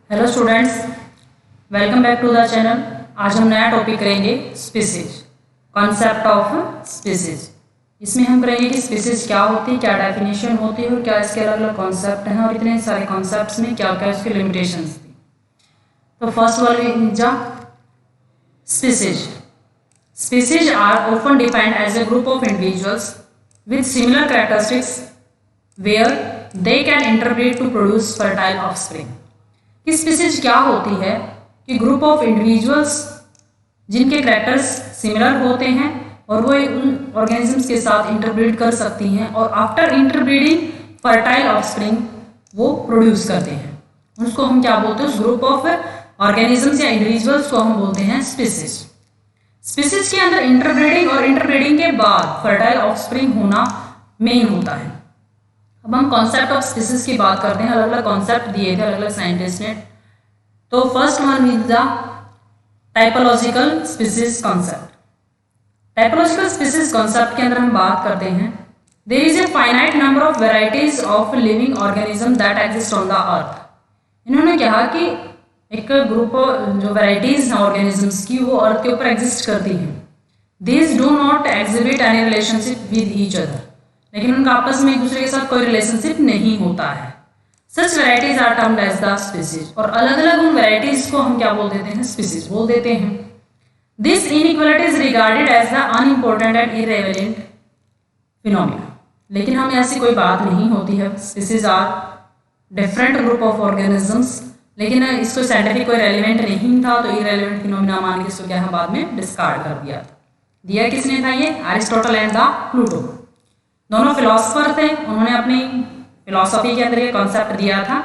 Hello students, welcome back to the channel. आज हम नया टॉपिक करेंगे स्पीसीज, कॉन्सेप्ट ऑफ स्पीसीज। इसमें हम करेंगे कि स्पीसीज क्या होती है, क्या डेफिनेशन होती है और क्या इसके अलग अलग कॉन्सेप्ट हैं और इतने सारे कॉन्सेप्ट्स में क्या क्या इसकी लिमिटेशंस थी। तो first one is species. Species are often defined as a group of individuals with similar characteristics where they can interbreed to produce fertile offspring. कि स्पीसीज क्या होती है कि ग्रुप ऑफ इंडिविजुअल्स जिनके कैरेक्टर्स सिमिलर होते हैं और वो उन ऑर्गेनिजम्स के साथ इंटरब्रीड कर सकती हैं और आफ्टर इंटरब्रीडिंग फर्टाइल ऑफस्प्रिंग वो प्रोड्यूस करते हैं। उसको हम क्या बोलते हैं, उस ग्रुप ऑफ ऑर्गेनिजम्स या इंडिविजुअल्स को हम बोलते हैं स्पीसीज। स्पीसीज के अंदर इंटरब्रीडिंग और इंटरब्रीडिंग के बाद फर्टाइल ऑफस्प्रिंग होना मेन होता है। अब हम कॉन्सेप्ट ऑफ स्पीसीज की बात करते हैं। अलग अलग कॉन्सेप्ट दिए थे अलग अलग साइंटिस्ट ने। तो first one is the typological species concept. Typological species concept के अंदर हम बात करते हैं, there is a finite number of varieties of living organism that exist on the earth. इन्होंने कहा कि एक ग्रुप जो वेराइटीज हैं ऑर्गेनिजम्स की वो अर्थ के ऊपर एग्जिस्ट करती हैं। These do not exhibit any relationship with each other, लेकिन उनका आपस में एक दूसरे के साथ कोई रिलेशनशिप नहीं होता है। Such varieties are termed as the species, और अलग अलग उन वेराइटीज को हम क्या बोल देते हैं, स्पीसीज बोल देते हैं। This inequality is regarded as the unimportant and irrelevant phenomena, लेकिन हमें ऐसी कोई बात नहीं होती है। Species are different group of organisms, लेकिन इसको साइंटिफिक कोई रेलिवेंट नहीं था तो इररिलेवेंट फिनोमिना मान के इसको क्या है बाद में डिस्कार्ड कर दिया था। दिया किसने था ये, अरिस्टोटल एंड द प्लूटो। दोनों फिलोसफर थे, उन्होंने अपनी फिलोसफी के अंदर ये कॉन्सेप्ट दिया था।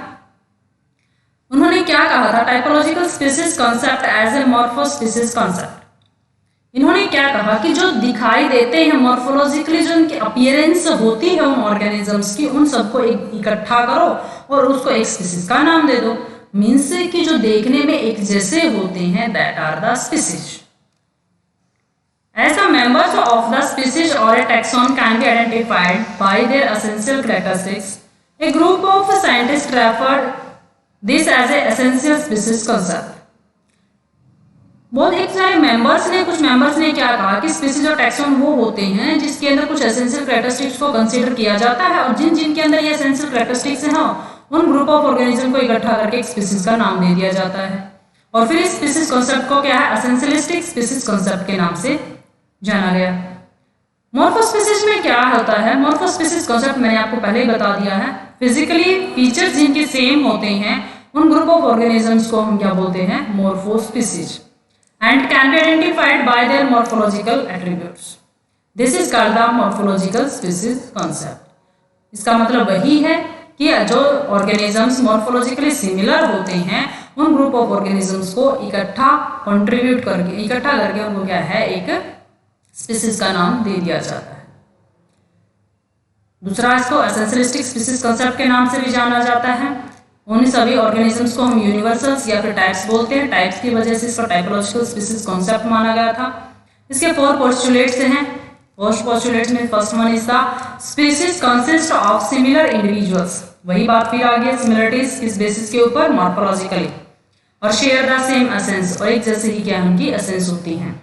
उन्होंने क्या कहा था, typological species concept as a morphospecies concept. इन्होंने क्या कहा कि जो दिखाई देते हैं मॉर्फोलॉजिकली, जो उनकी अपीयरेंस होती है उन ऑर्गेनिजम्स की, उन सबको इकट्ठा करो और उसको एक स्पीसीज का नाम दे दो। मीन्स कि जो देखने में एक जैसे होते हैं, that are the species. As the members of the species or a taxon can be identified by their essential characteristics, a group of scientists referred this as a essential species concept. बहुत एक सारे कुछ members ने क्या कहा कि species और taxon वो होते हैं जिसके अंदर कुछ एसेंशियल कैरेक्टरिस्टिक्स को कंसीडर किया जाता है, और जिनके अंदर ये एसेंशियल कैरेक्टरिस्टिक्स हैं उन ग्रुप ऑफ ऑर्गेनिज्म को इकट्ठा करके एक स्पीसीज का नाम दे दिया जाता है। और फिर इस स्पीसीज कॉन्सेप्ट को क्या है, एसेंशियलिस्टिक स्पीसीज कॉन्सेप्ट के नाम से जाना गया। मॉर्फोस्पीसीज में क्या होता है, मॉर्फोस्पीसीज कॉन्सेप्ट मैंने आपको पहले ही बता दिया है। फिजिकली फीचर्स जिनके सेम होते हैं उन ग्रुप ऑफ ऑर्गेनिजम्स को हम क्या बोलते हैं, morphospecies, and can be identified by their morphological attributes. This is called the morphological species concept. इसका मतलब वही है कि जो ऑर्गेनिजम्स मॉर्फोलॉजिकली सिमिलर होते हैं उन ग्रुप ऑफ ऑर्गेनिजम्स को इकट्ठा करके उनको क्या है, एक स्पीसीज का नाम दे दिया जाता है। दूसरा, इसको एसेंशियलिस्टिक स्पीसीज कॉन्सेप्ट के नाम से भी जाना जाता है। उन सभी ऑर्गेनिजम्स को हम यूनिवर्सल्स या फिर टाइप्स बोलते हैं। टाइप्स की वजह से इसको टाइपोलॉजिकल स्पीसीज कॉन्सेप्ट माना गया था। इसके 4 पोस्टुलेट्स हैं। पोस्टुलेट्स में first one is the species consist of similar individuals. वही बात फिर आ गई, सिमिलरिटीज किस बेसिस के ऊपर, मॉर्फोलॉजिकली, और शेयर द सेम एसेंस, और एक जैसे ही क्या उनकी एसेंस होती हैं।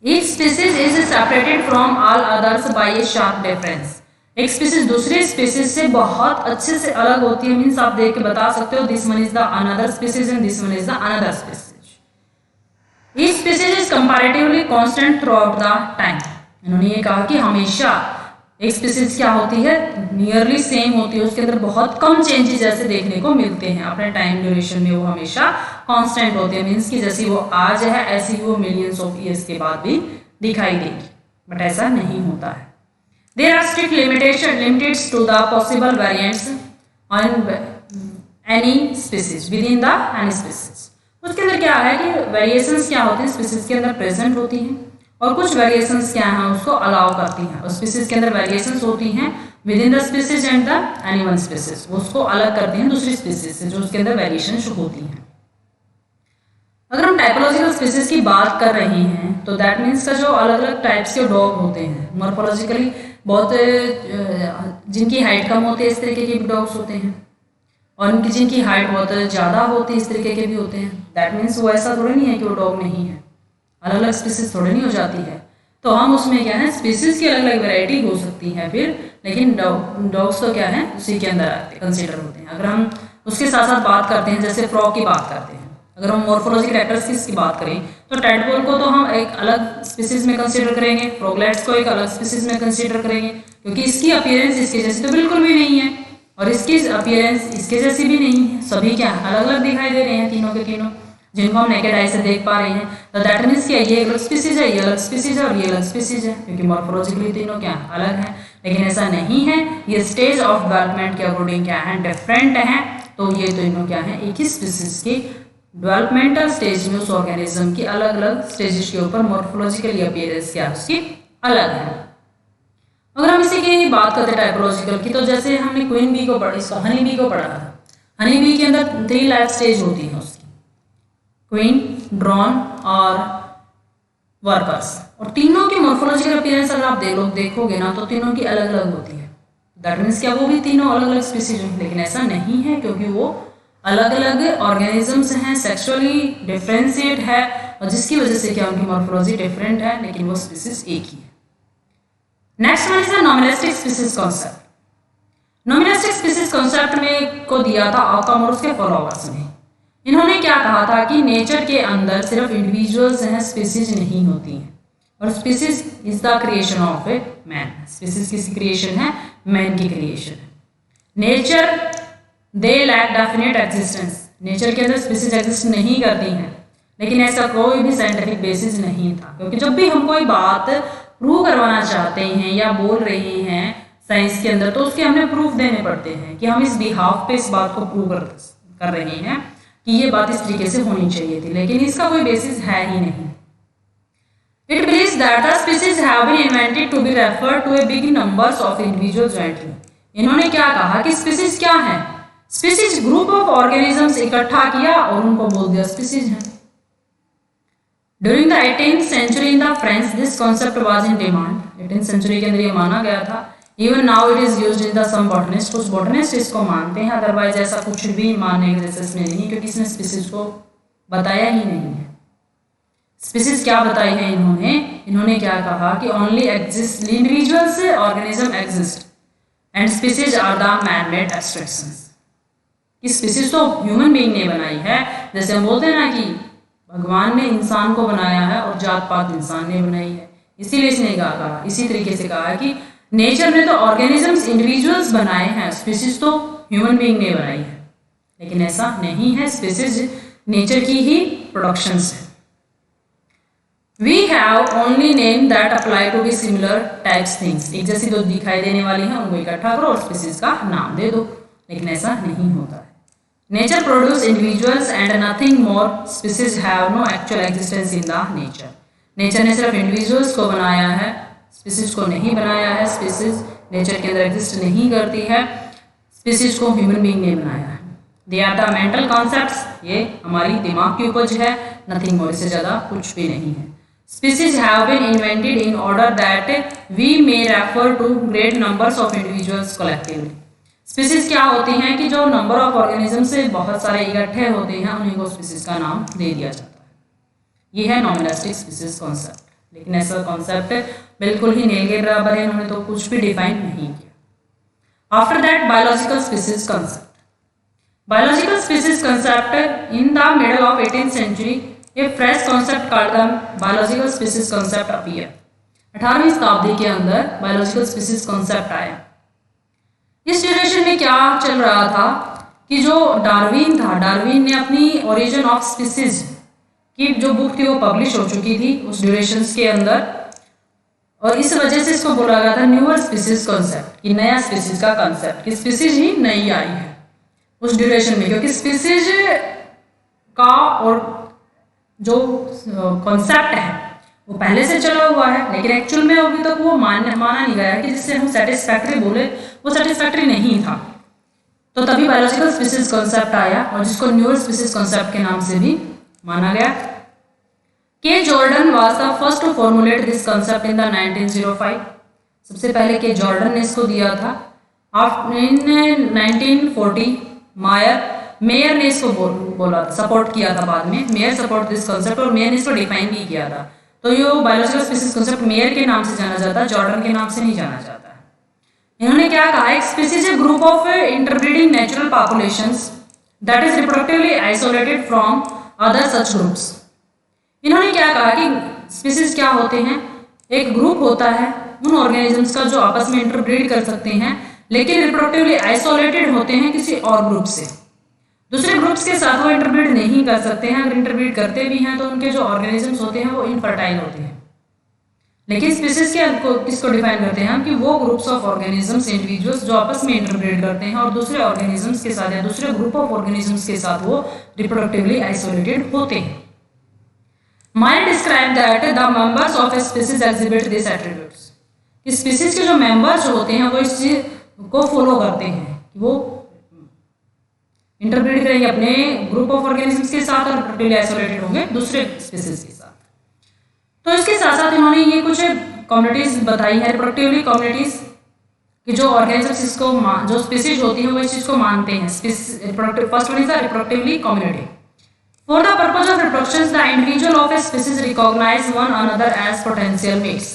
Each species is separated from all others by a sharp difference. एक स्पीसीज दूसरी स्पीसीज से बहुत अच्छे से अलग होती है। मीन्स आप देख के बता सकते हो, this one is the another species and this one is the another species. Each species is comparatively constant throughout the time. इन्होंने ये कहा कि हमेशा एक स्पीसीज क्या होती है, नियरली सेम होती है, उसके अंदर बहुत कम चेंजेस जैसे देखने को मिलते हैं। अपने टाइम ड्यूरेशन में वो हमेशा कांस्टेंट होती है। मीन्स कि जैसी वो आज है ऐसी वो मिलियंस ऑफ ईयर्स के बाद भी दिखाई देगी, बट ऐसा नहीं होता है। There are strict limiteds to the possible variants on any species within the any species. उसके अंदर क्या है कि वेरिएशंस क्या होती है स्पीसीज के अंदर प्रेजेंट होती हैं, और कुछ वेरिएशंस क्या हैं उसको अलाउ करती हैं। और स्पीसीज के अंदर वेरिएशंस होती हैं with in the species and the any one species, उसको अलग करती हैं दूसरी स्पीसीज से जो उसके अंदर वेरिएशन होती हैं। अगर हम टाइपोलॉजिकल स्पीसीज की बात कर रहे हैं तो दैट मीन्स का जो अलग अलग टाइप्स के डॉग होते हैं, मॉर्फोलॉजिकली बहुत जिनकी हाइट कम होती है इस तरीके के डॉग्स होते हैं, और उनकी जिनकी हाइट बहुत ज़्यादा होती है इस तरीके के भी होते हैं। दैट मीन्स वो ऐसा थोड़ा नहीं है कि वो डॉग नहीं है, अलग अलग स्पीसीज थोड़ी नहीं हो जाती है। तो हम उसमें क्या है, स्पीसीज की अलग अलग वैरायटी हो सकती है फिर, लेकिन डॉग्स तो क्या है उसी के अंदर कंसिडर होते हैं। अगर हम उसके साथ साथ बात करते हैं, जैसे फ्रॉग की बात करते हैं, अगर हम मॉर्फोलॉजी कैरेक्टरिस्टिक्स की बात करें तो टैडपोल को तो हम एक अलग स्पीसीज में कंसीडर करेंगे, फ्रॉगलेट्स को एक अलग स्पीसीज में कंसीडर करेंगे, क्योंकि इसकी अपीयरेंस इसके जैसी तो बिल्कुल भी नहीं है और इसकी अपीयरेंस इसके जैसी भी नहीं है। सभी क्या अलग अलग दिखाई दे रहे हैं, तीनों के तीनों, जिनको हम नेकेड आई से देख पा रहे हैं। तो दैट मीन्स क्या, ये अलग स्पीसीज है, ये अलग स्पीसीज है और ये अलग स्पीसीज है, क्योंकि मॉर्फोलॉजिकली तीनों क्या अलग है। लेकिन ऐसा नहीं है, ये स्टेज ऑफ डेवलपमेंट के अकॉर्डिंग क्या है, डिफरेंट है। तो ये तीनों क्या है, एक ही स्पीसीज की डेवलपमेंटल स्टेज में उस ऑर्गेनिज्म की अलग अलग स्टेजेस के ऊपर मॉर्फोलॉजिकल अपीयरेंस क्या उसकी अलग है। अगर हम इसी की बात करते हैं टाइपोलॉजिकल की, तो जैसे हमने क्वीन बी को पढ़ा, इसको हनी बी को पढ़ा था। हनी बी के अंदर 3 लाइफ स्टेज होती है उसकी, क्वीन, ड्रोन और वर्कर्स, और तीनों की मॉर्फोलॉजिकल अपीयरेंस अगर आप देखोगे ना तो तीनों की अलग अलग होती है। दैट मीन्स क्या, वो भी तीनों अलग अलग स्पीसीज हैं, लेकिन ऐसा नहीं है, क्योंकि वो अलग अलग ऑर्गेनिजम्स हैं, सेक्सुअली डिफरेंशिएट है, और जिसकी वजह से क्या उनकी मॉर्फोलॉजी डिफरेंट है, लेकिन वो स्पीसीज एक ही है। Next one is the nominalistic species concept. Nominalistic species concept में को दिया था ऑकम और उसके फॉलोअर्स ने। इन्होंने क्या कहा था कि नेचर के अंदर सिर्फ इंडिविजुअल्स हैं, स्पीसीज नहीं होती हैं, और species is the creation of a man. Species किसकी क्रिएशन है, मैन की क्रिएशन है। Nature they lack definite existence, nature के अंदर स्पीसीज एग्जिस्ट नहीं करती हैं, लेकिन ऐसा कोई भी साइंटिफिक बेसिस नहीं था, क्योंकि जब भी हम कोई बात प्रूव करवाना चाहते हैं या बोल रहे हैं साइंस के अंदर, तो उसके हमें प्रूफ देने पड़ते हैं कि हम इस बिहाफ पे इस बात को प्रूव कर रहे हैं कि ये बात इस तरीके से होनी चाहिए थी, लेकिन इसका कोई बेसिस है ही नहीं। It believes that the species have been invented to be referred to a big numbers of individuals jointly. इन्होंने क्या कहा कि स्पीसीज क्या है, स्पीसीज ग्रुप ऑफ ऑर्गेनिजम्स इकट्ठा किया और उनको बोल दिया स्पीसीज है। During the 18th century in the French, this concept was in demand. 18th century के अंदर ये माना गया था। Even now it is used in the some botanists, कुछ बोटनिस्ट इसको मानते हैं, अदरवाइज ऐसा कुछ भी मानने की जैसे इसमें नहीं, क्योंकि इसने स्पीसीज को बताया ही नहीं है। स्पीसीज क्या बताई है इन्होंने क्या कहा कि only exist individuals organism exist and species are the man made abstractions. कि स्पीसीज तो ह्यूमन बीइंग ने बनाई है, जैसे हम बोलते हैं ना कि भगवान ने इंसान को बनाया है और जात पात इंसान ने बनाई है, इसीलिए इसने कहा, इसी तरीके से कहा कि नेचर ने तो ऑर्गेनिजम्स इंडिविजुअल्स बनाए हैं, स्पीसीज तो ह्यूमन बीइंग ने बनाई है, लेकिन ऐसा नहीं है, स्पीसीज नेचर की ही प्रोडक्शंस है। We have only name that apply to be similar types things. एक जैसी दो दिखाई देने वाली हैं उनको इकट्ठा करो और स्पीसीज का नाम दे दो, लेकिन ऐसा नहीं होता है। Nature produce individuals and nothing more, species have no actual existence in the nature. Nature ने सिर्फ इंडिविजुअल्स को बनाया है, स्पीसीज को नहीं बनाया है। स्पीसीज नेचर के अंदर एग्जिस्ट नहीं करती है, स्पीसीज को ह्यूमन बीइंग ने बनाया है। They are the mental concepts, ये हमारी दिमाग की उपज है, नथिंग मोर, इससे ज़्यादा कुछ भी नहीं है। Species have been invented in order that we may refer to great numbers of individuals collectively. Species क्या होती हैं कि जो नंबर ऑफ ऑर्गेनिज्म से बहुत सारे इकट्ठे होते हैं, उन्हीं को स्पीसीज का नाम दे दिया जाता है। ये है नॉमिनलिस्टिक स्पीसीज कॉन्सेप्ट, लेकिन ऐसा कॉन्सेप्ट बिल्कुल ही नील के बराबर है, उन्होंने तो कुछ भी डिफाइन नहीं किया। After that biological species concept. Biological species concept in the middle of 18th century A fresh concept called the biological species concept appear. 18वीं शताब्दी के अंदर बायोलॉजिकल स्पीसीज कॉन्सेप्ट आया। इस ड्यूरेशन में क्या चल रहा था कि जो डार्विन था, डार्विन ने अपनी ओरिजिन ऑफ स्पीसीज की जो बुक थी वो पब्लिश हो चुकी थी उस ड्यूरेशन के अंदर, और इस वजह से इसको बोला गया था न्यूअर स्पीसीज कॉन्सेप्ट, कि नया स्पीसीज का कॉन्सेप्ट, कि स्पीसीज ही नई आई है उस ड्यूरेशन में, क्योंकि स्पीसीज का और जो कॉन्सेप्ट है वो पहले से चला हुआ है, लेकिन एक्चुअल में अभी तक वो माना नहीं गया कि जिससे हम सेटिस्फैक्ट्री बोले वो सेटिस्फैक्ट्री नहीं था। तो तभी बायोलॉजिकल स्पीसीज कॉन्सेप्ट आया और जिसको न्यूअर स्पीसीज कॉन्सेप्ट के नाम से भी माना गया। K Jordan was the first to formulate this concept in the 1905। सबसे पहले के जॉर्डन ने इसको दिया था। आफ्टर 1940 मेयर ने इसको बोला, सपोर्ट किया था बाद में, मेयर सपोर्ट दिस कॉन्सेप्ट, और मेयर ने इसको डिफाइन भी किया था। तो ये बायोलॉजिकल स्पीसीज कॉन्सेप्ट मेयर के नाम से जाना जाता है, जॉर्डन के नाम से नहीं जाना जाता है। इन्होंने क्या कहा, एक स्पीसीज है group of interbreeding natural populations that is reproductively isolated from other such groups. इन्होंने क्या कहा कि स्पीसीज क्या होते हैं, एक ग्रुप होता है उन ऑर्गेनिजम्स का जो आपस में इंटरब्रीड कर सकते हैं, लेकिन रिप्रोडक्टिवली आइसोलेटेड होते हैं किसी और ग्रुप से। दूसरे ग्रुप्स के साथ वो इंटरब्रीड नहीं कर सकते हैं, अगर इंटरब्रीड करते भी हैं तो उनके जो ऑर्गेनिजम्स होते हैं वो इनफर्टाइल होते हैं। लेकिन स्पीसीज किसको डिफाइन करते हैं हम, कि वो ग्रुप्स ऑफ ऑर्गेनिजम्स, इंडिविजुअल्स जो आपस में इंटरब्रीड करते हैं और दूसरे ऑर्गेनिजम्स के साथ या दूसरे ग्रुप ऑफ ऑर्गेनिजम्स के साथ वो रिप्रोडक्टिवली आइसोलेटेड होते हैं। Meyer described that the members of a species exhibit these attributes. कि स्पीसीज के जो मेंबर्स होते हैं वो इस चीज को फॉलो करते हैं कि वो इंटरब्रीड करेंगे अपने ग्रुप ऑफ ऑर्गेनिजम्स के साथ और रिप्रोडक्टिवली आइसोलेटेड होंगे दूसरे स्पीसीज के साथ। तो इसके साथ साथ इन्होंने ये कुछ कम्युनिटीज बताई है, रिप्रोडक्टिवली कम्युनिटीज कि जो ऑर्गेनिजम्स इसको जो स्पीसीज होती है वो इस चीज को मानते हैं। First one is the reproductively community. For the purpose of reproduction, the individual of a species recognize one another as potential mates.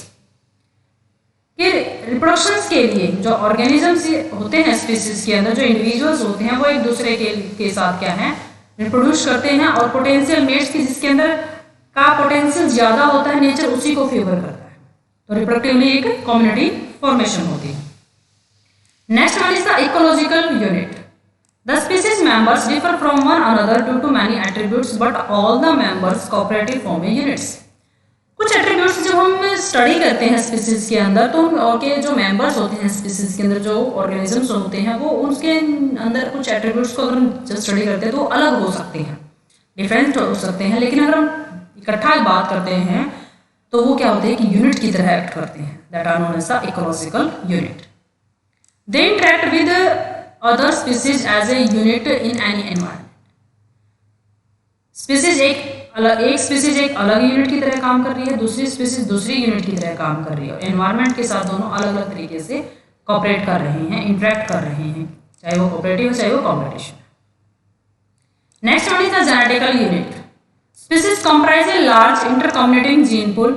कि रिप्रोडक्शंस के लिए जो ऑर्गेनिजम्स होते हैं स्पीसीज के अंदर, जो इंडिविजुअल्स होते हैं वो एक दूसरे के साथ क्या है, रिप्रोड्यूस करते हैं, और पोटेंशियल मेट्स की जिसके अंदर का पोटेंशियल ज्यादा होता है, नेचर उसी को फेवर करता है। तो रिप्रोडक्टिवली एक कम्युनिटी फॉर्मेशन होती है। Next one is the ecological unit. The species members differ from one another due to many attributes, but all the members cooperative form a units. कुछ एट्रीब्यूट्स जब हम स्टडी करते हैं स्पीसीज के अंदर, तो उनके जो मेंबर्स होते हैं स्पीसीज के अंदर, जो ऑर्गेनिजम्स होते हैं, वो उसके अंदर कुछ एट्रीब्यूट्स को अगर हम जब स्टडी करते हैं तो अलग हो सकते हैं, डिफरेंट हो सकते हैं, लेकिन अगर हम इकट्ठा बात करते हैं तो वो क्या होते हैं कि यूनिट की तरह एक्ट करते हैं, that are known as the ecological unit. They interact with other species as a unit in any environment. Species एक स्पीसीज एक अलग यूनिट की तरह काम कर रही है, दूसरी स्पीसीज दूसरी यूनिट की तरह काम कर रही है, एनवायरनमेंट के साथ दोनों अलग अलग तरीके से कॉपरेट कर रहे हैं, इंटरेक्ट कर रहे हैं, चाहे वो कोऑपरेटिव चाहे वो competition. Next one is the genetical unit. Species comprise a large intercommunicating gene pool,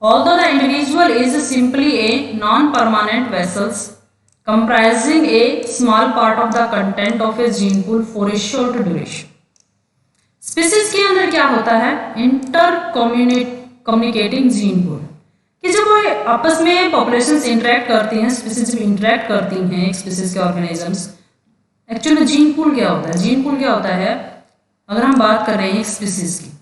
although the individual is simply a non permanent vessels comprising a small part of the content of a gene pool for a short duration. Species के अंदर क्या होता है, inter communicating gene pool, कि जब वो आपस में पॉपुलेशंस इंटरेक्ट करती हैं, स्पीसीज में इंटरेक्ट करती हैं एक स्पीसीज के ऑर्गेनिजम्स। एक्चुअली में जीन पूल क्या होता है, जीन पूल क्या होता है, अगर हम बात कर रहे हैं एक स्पीसीज की,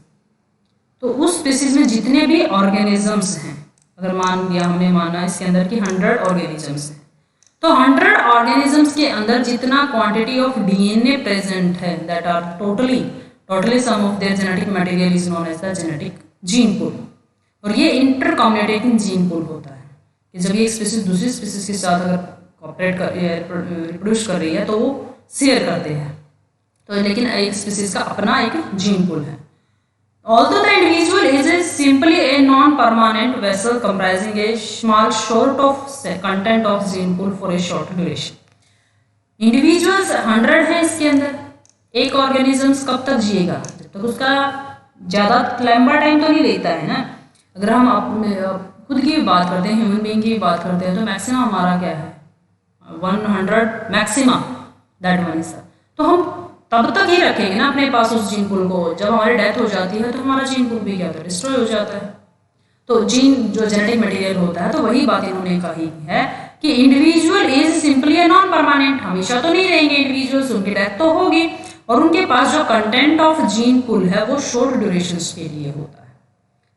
तो उस स्पीसीज में जितने भी ऑर्गेनिजम्स हैं, अगर मान लिया हमने माना इसके अंदर की 100 ऑर्गेनिजम्स हैं, तो 100 ऑर्गेनिजम्स के अंदर जितना क्वांटिटी ऑफ डीएनए प्रेजेंट है, that are totally sum of their genetic material is known as the genetic gene pool. और ये इंटर कम्युनिकेटिंग जीन पूल होता है कि जब ये स्पीसीज दूसरी स्पीसीज के साथ अगर कॉपरेट कर रिप्रोड्यूस कर रही है तो वो शेयर करते हैं। तो लेकिन एक स्पीसीज का अपना एक जीन पूल है। Although the individual is simply a non-permanent vessel comprising a small short of content of gene pool for a short duration. Individuals 100 हैं इसके अंदर, एक ऑर्गेनिजम्स कब तक जिएगा, जब तक उसका ज़्यादा लंबा टाइम तो नहीं लेता है ना। अगर हम खुद की बात करते हैं, ह्यूमन बीइंग की बात करते हैं, तो मैक्सिमम हमारा क्या है 100 मैक्सिमम, दैट वन इज। तो हम तब तक ही रखेंगे ना अपने पास उस जीन पूल को, जब हमारी डेथ हो जाती है तो हमारा जीन पूल भी क्या होता है, डिस्ट्रॉय हो जाता है। तो जीन जो जेनेटिक मटेरियल होता है, तो वही बात इन्होंने कही है कि individual is simply a non permanent, हमेशा तो नहीं रहेंगे इंडिविजुअल्स, उनकी डेथ तो होगी, और उनके पास जो कंटेंट ऑफ जीन पूल है वो शॉर्ट ड्यूरेशंस के लिए होता है।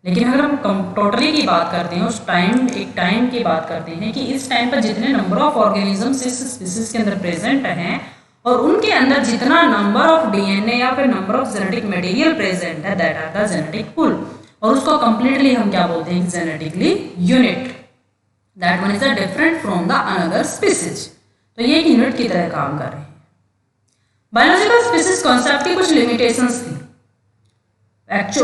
लेकिन अगर हम टोटली की बात करते हैं, उस टाइम की बात करते हैं कि इस टाइम पर जितने नंबर ऑफ ऑर्गेनिजम्स इस स्पीसीज के अंदर प्रेजेंट हैं और उनके अंदर जितना नंबर ऑफ डीएनए या फिर number of genetic material present है, that are the genetic pool, और उसको कंप्लीटली हम क्या बोलते हैं, genetically unit. That one is different from the another species. तो ये एक यूनिट की तरह काम कर रहे हैं। बायोलॉजिकल स्पीसीज कॉन्सेप्ट की कुछ लिमिटेशंस थी।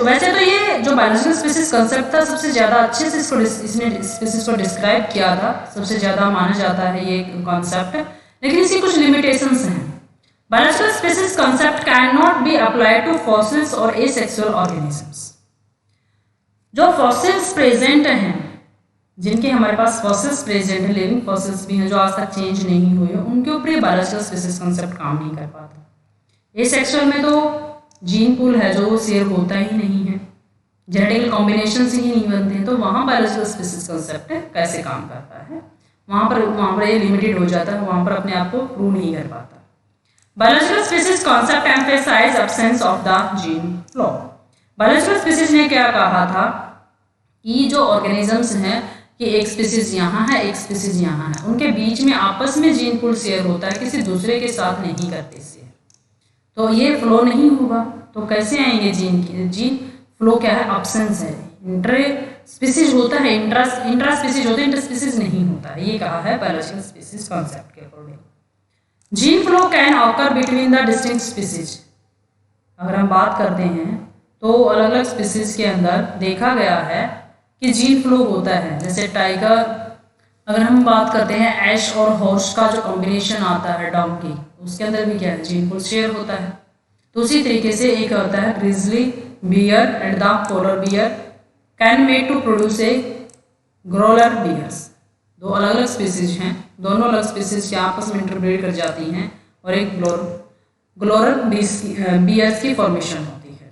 वैसे तो ये जो बायोलॉजिकल स्पीसीज कॉन्सेप्ट था, सबसे ज़्यादा अच्छे से इसने स्पीसीज को डिस्क्राइब किया था, सबसे ज़्यादा माना जाता है ये कॉन्सेप्ट, लेकिन इसकी कुछ लिमिटेशंस हैं। Biological species concept can not be applied to fossils और एसेक्सुअल ऑर्गेनिजम्स। जो फॉसिल्स प्रेजेंट हैं, जिनके हमारे पास फॉसिल्स प्रेजेंट है, लिविंग फॉसिल्स भी हैं जो आज तक चेंज नहीं हुए, उनके ऊपर ये बायोलॉजिकल स्पीसीज कॉन्सेप्ट काम नहीं कर पाता। एसेक्सुअल में तो जीन पूल है जो शेयर होता ही नहीं है, जेनेटिकल कॉम्बिनेशन से ही नहीं बनते हैं, तो वहाँ बायोलॉजिकल स्पीसीज कॉन्सेप्ट कैसे काम करता है, वहाँ पर ये लिमिटेड हो जाता है, वहाँ पर अपने आप को प्रूव नहीं कर पाता। Biological species concept emphasize absence of the gene flow. Biological species ने क्या कहा था कि जो ऑर्गेनिजम्स हैं कि एक स्पीसीज यहाँ है, एक स्पीसीज यहाँ है, उनके बीच में आपस में जीन पूल शेयर होता है, किसी दूसरे के साथ नहीं करते शेयर, तो ये फ्लो नहीं होगा। तो कैसे आएंगे जीन फ्लो क्या है, अब्सेंस है। इंटर स्पीसीज होता है, इंट्रा स्पीसीज होता है, इंटर स्पीसीज नहीं होता है, ये कहा है बायोलॉजिकल स्पीसीज कॉन्सेप्ट के according. Gene flow can occur between the distinct species. अगर हम बात करते हैं तो अलग अलग स्पीसीज के अंदर देखा गया है कि जीन फ्लो होता है। जैसे टाइगर, अगर हम बात करते हैं ऐश और हॉर्स का जो कॉम्बिनेशन आता है डॉन्की, उसके अंदर भी क्या है, जीन पूल शेयर होता है। तो उसी तरीके से एक होता है grizzly bear and the polar bear can made to produce a growler bears. दो अलग अलग स्पीसीज हैं, दोनों अलग स्पीसीज आपस में इंटरब्रीड कर जाती हैं और एक ग्लोरर बियर्स की फॉर्मेशन होती है।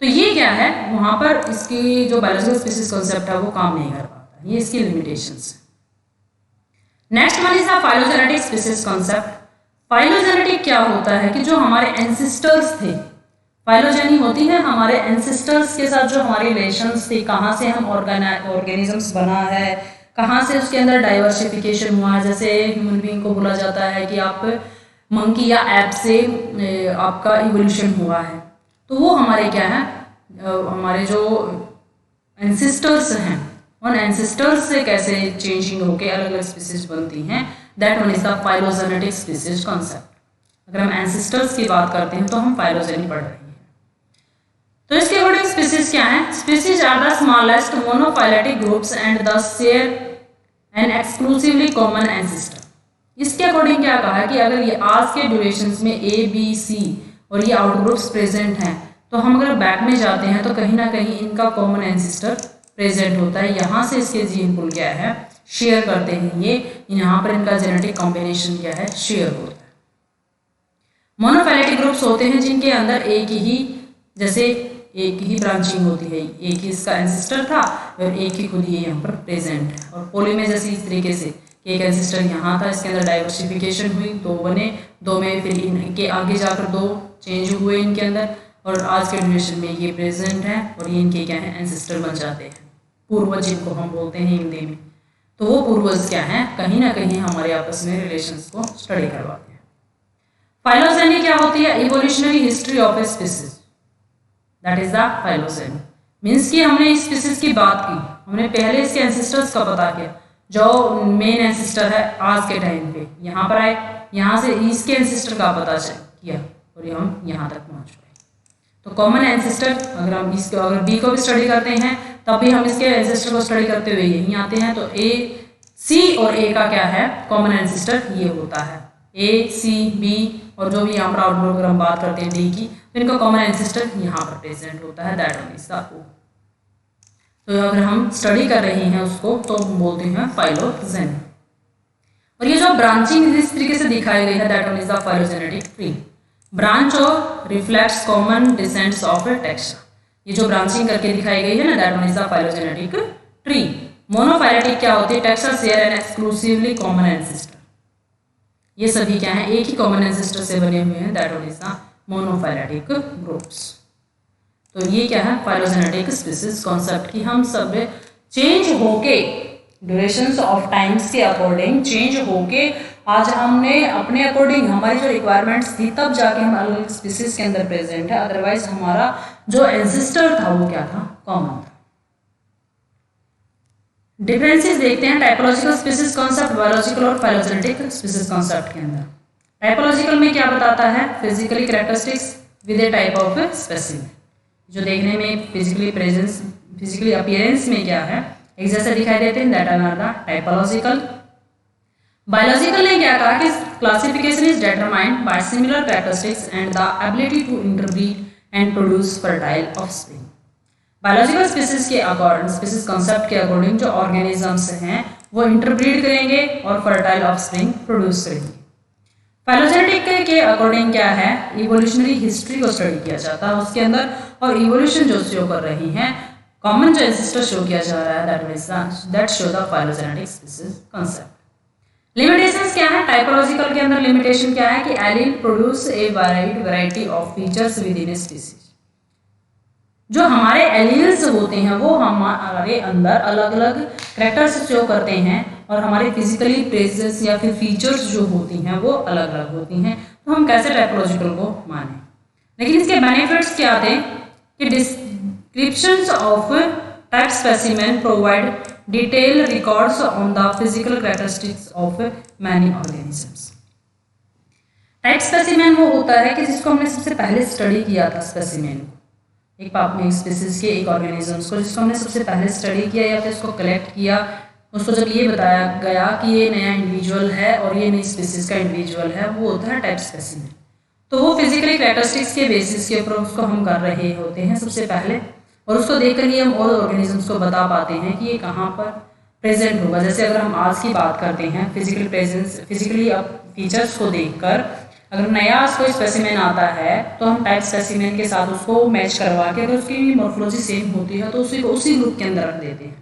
तो ये क्या है, वहाँ पर इसकी जो बायोलॉजिकल स्पीसीज कॉन्सेप्ट है वो काम नहीं कर पाता, ये इसकी लिमिटेशंस है। Next one is the phylogenetic species concept. Phylogenetic क्या होता है कि जो हमारे एंसिस्टर्स थे, फाइलोजेनी होती है हमारे एंसिस्टर्स के साथ जो हमारी रिलेशंस थी, कहाँ से हम ऑर्गेनिजम्स बना है, कहाँ से उसके अंदर डाइवर्सिफिकेशन हुआ है। जैसे ह्यूमन बीइंग को बोला जाता है कि आप मंकी या एप से आपका इवोल्यूशन हुआ है, तो वो हमारे क्या है, हमारे जो एंसिस्टर्स हैं, उन एंसिस्टर्स से कैसे चेंजिंग होकर अलग अलग स्पीसीज बनती हैं, that one is the phylogenetic species concept. अगर हम एंसिस्टर्स की बात करते हैं तो हम फाइलोजेनी पढ़ रहे हैं। तो इसके अकॉर्डिंग स्पीसीज क्या है, species are the smallest monophyletic groups and the share an exclusively common ancestor. इसके अकॉर्डिंग क्या कहा है कि अगर ये आज के ड्यूरेशंस में ए बी सी और ये आउट ग्रुप्स प्रेजेंट हैं, तो हम अगर बैक में जाते हैं तो कहीं ना कहीं इनका कॉमन एंसिस्टर प्रेजेंट होता है, यहाँ से इसके जीन पूल क्या है, शेयर करते हैं, ये यहाँ पर इनका जेनेटिक कॉम्बिनेशन क्या है, शेयर होता है। मोनोफाइलेटिक ग्रुप्स होते हैं जिनके अंदर एक ही ब्रांचिंग होती है, एक ही इसका एंसिस्टर था और एक ही खुद ये यहाँ पर प्रेजेंट है। और पोली में जैसे इस तरीके से कि एक एंसिस्टर यहाँ था, इसके अंदर डाइवर्सिफिकेशन हुई, दो बने, दो में फिर इनके आगे जाकर दो चेंज हुए इनके अंदर, और आज के ड्यूरेशन में ये प्रेजेंट है और ये इनके क्या है, एंसिस्टर बन जाते हैं, पूर्वज जिनको हम बोलते हैं हिंदी में। तो वो पूर्वज क्या है, कहीं ना कहीं हमारे आपस में रिलेशंस को स्टडी करवाते हैं। फाइलोजेनी क्या होती है, evolutionary history of a species, that is the phylogeny. Means कि हमने इस स्पीसीज की बात की, हमने पहले इसके एंसिस्टर्स का पता किया, जो मेन एंसिस्टर है आज के टाइम पे यहाँ पर आए, यहाँ से इसके एंसिस्टर का पता किया और ये हम यहाँ तक पहुँच गए। तो कॉमन एंसिस्टर अगर हम इसको अगर बी को भी स्टडी करते हैं तब भी हम इसके एंसिस्टर को स्टडी करते हुए यहीं आते हैं। तो ए सी और ए का क्या है, कॉमन एंसिस्टर ये होता है, ए सी बी, और जो भी यहाँ पर आउटग्रुप अगर हम बात करते हैं डी की, तो इनका कॉमन एंसिस्टर यहाँ पर प्रेजेंट होता है, दैट वन इज द ओ। तो अगर हम स्टडी कर रहे हैं उसको तो हम बोलते हैं फाइलोजेनी। और ये जो ब्रांचिंग इस तरीके से दिखाई गई है, that one is the phylogenetic tree. Branch और reflects common descents of a taxa. ये जो ब्रांचिंग करके दिखाई गई है ना, that one is the phylogenetic tree. Monophyletic क्या होती है, taxa share an exclusively common ancestor. ये सभी क्या है, एक ही कॉमन एंसिस्टर से बने हुए हैं, that one is the monophyletic groups. तो ये क्या है, फाइलोजेनेटिक स्पीसीज कॉन्सेप्ट की हम सब चेंज होके ड्यूरेशंस ऑफ टाइम्स के अकॉर्डिंग चेंज होके आज हमने अपने अकॉर्डिंग हमारी जो रिक्वायरमेंट्स थी तब जाके हम अलग अलग स्पीसीज के अंदर प्रेजेंट है, अदरवाइज हमारा जो एंसिस्टर था वो क्या था, कॉमन था। डिफरेंसेस देखते हैं टाइपोलॉजिकल स्पीसीज कॉन्सेप्ट, बायोलॉजिकल और फाइलोजेनेटिक स्पीसीज कॉन्सेप्ट के अंदर। टाइपोलॉजिकल में क्या बताता है, physically characteristics with A type of specimen, जो देखने में फिजिकली अपीयरेंस में क्या है, एक जैसे दिखाई देते हैं, that are the typological. Biological ने क्या कहा कि classification is determined by similar characteristics and the ability to interbreed and produce fertile offspring. Biological species के अकॉर्डिंग, स्पीसीज कॉन्सेप्ट के अकॉर्डिंग जो ऑर्गेनिजम्स हैं वो इंटरब्रीड करेंगे और फर्टाइल ऑफस्प्रिंग प्रोड्यूस करेंगे। फाइलोजेनेटिक के अकॉर्डिंग क्या है, इवोल्यूशनरी हिस्ट्री को स्टडी किया जाता है उसके अंदर, और इवोल्यूशन जो शो कर रही हैं, कॉमन जो एंसेस्टर शो किया जा रहा है, that show the phylogenetic species concept. Limitations क्या है, टाइपोलॉजिकल के अंदर लिमिटेशन क्या है कि allele produce a variety of features with in a species. जो हमारे एलील्स होते हैं वो हमारे अंदर अलग अलग कैरेक्टर्स शो करते हैं, और हमारे फिजिकली प्रेजेंस या फिर फीचर्स जो होती हैं वो अलग अलग होती हैं। तो हम कैसे टाइपोलॉजिकल को माने, लेकिन इसके बेनिफिट्स क्या थे कि descriptions of type specimen provide detail records on the physical characteristics of many organisms. Type specimen वो होता है कि जिसको हमने सबसे पहले स्टडी किया था, स्पेसिमेन को, एक स्पीसीज के एक ऑर्गेनिजम्स को जिसको हमने सबसे पहले स्टडी किया या फिर उसको कलेक्ट किया, उसको जब ये बताया गया कि ये नया इंडिविजुअल है और ये नई स्पीसीज का इंडिविजुअल है, वो होता है टाइप स्पेसिमेन। तो वो फिजिकली कैरेक्टरिस्टिक्स के बेसिस के ऊपर उसको हम कर रहे होते हैं सबसे पहले, और उसको देखकर ही हम और ऑर्गेनिजम्स को बता पाते हैं कि ये कहाँ पर प्रेजेंट होगा। जैसे अगर हम आज की बात करते हैं फिजिकल प्रेजेंस, फिजिकली अब फीचर्स को देखकर अगर नया कोई स्पेसिमेन आता है तो हम टाइप स्पेसिमेन के साथ उसको मैच करवा के, अगर उसकी मॉर्फोलॉजी सेम होती है तो उसी को उसी ग्रुप के अंदर रख देते हैं।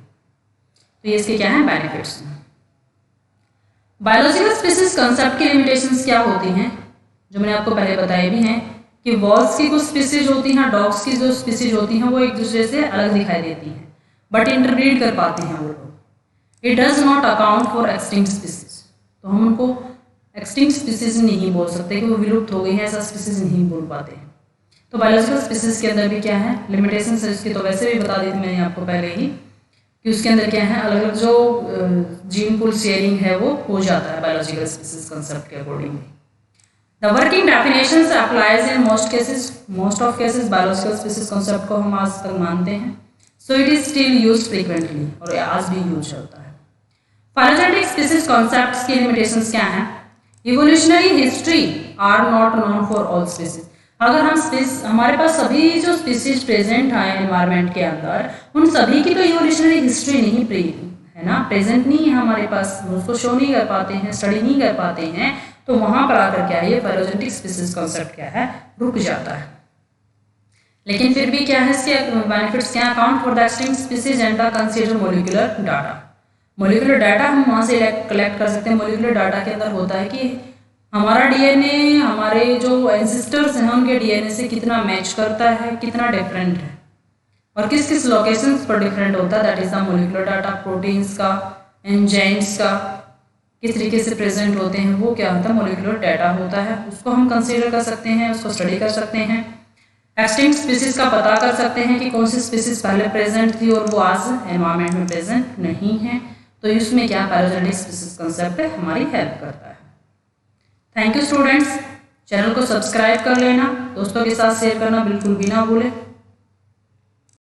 तो ये इसके क्या है बेनिफिट्स। बायोलॉजिकल स्पीसीज कंसेप्ट की लिमिटेशंस क्या होती हैं, जो मैंने आपको पहले बताए भी हैं कि वॉल्स की कुछ स्पीसीज होती हैं, डॉग्स की जो स्पीसीज होती हैं वो एक दूसरे से अलग दिखाई देती हैं, बट इंटरब्रीड कर पाते हैं वो लोग। It does not account for extinct species, तो हम उनको एक्सटिंक्ट स्पीसीज नहीं बोल सकते कि वो विलुप्त हो गई हैं, ऐसा स्पीसीज नहीं बोल पाते हैं। तो बायोलॉजिकल स्पीसीज के अंदर भी क्या है लिमिटेशंस है इसकी, तो वैसे भी बता दी थी मैंने आपको पहले ही कि उसके अंदर क्या है अलग अलग जो जीन पूल शेयरिंग है वो हो जाता है बायोलॉजिकल स्पीसीज कंसेप्ट के according. The working definitions applies in most of cases biological species concept को हम आज तक मानते हैं, so it is still used frequently, और आज भी यूज होता है। फाइलोजेनेटिक स्पीसीज कॉन्सेप्ट्स की लिमिटेशंस क्या हैं, evolutionary history are not known for all species. अगर हम हमारे पास सभी जो स्पीसीज प्रेजेंट है एनवायरनमेंट के अंदर, उन सभी की तो इवोल्यूशनरी हिस्ट्री नहीं है ना, प्रेजेंट नहीं है हमारे पास, उसको शो नहीं कर पाते हैं, स्टडी नहीं कर पाते हैं, तो वहां पर आकर क्या है ये फाइलोजेनेटिक स्पीसीज कॉन्सेप्ट क्या है रुक जाता है। लेकिन फिर भी क्या है इसके बेनिफिट्स क्या, account for the extinct species and the consider molecular data. Molecular data हम वहाँ से कलेक्ट कर सकते हैं। मोलिकुलर डाटा के अंदर होता है कि हमारा डीएनए हमारे जो एंसेस्टर्स हैं उनके डीएनए से कितना मैच करता है, कितना डिफरेंट है, और किस किस लोकेशंस पर डिफरेंट होता है, that is the molecular data. Proteins का, एंजाइम्स का किस तरीके से प्रेजेंट होते हैं वो क्या होता है मोलिकुलर डाटा होता है, उसको हम कंसीडर कर सकते हैं, उसको स्टडी कर सकते हैं। एक्सटिंक्ट स्पीसीज का पता कर सकते हैं कि कौन सी स्पीसीज पहले प्रेजेंट थी और वो आज एनवायरमेंट में प्रेजेंट नहीं है, तो इसमें क्या फाइलोजेनेटिक स्पीसीज कंसेप्ट हमारी हेल्प करता है। थैंक यू स्टूडेंट्स, चैनल को सब्सक्राइब कर लेना, दोस्तों के साथ शेयर करना बिल्कुल भी ना भूलें।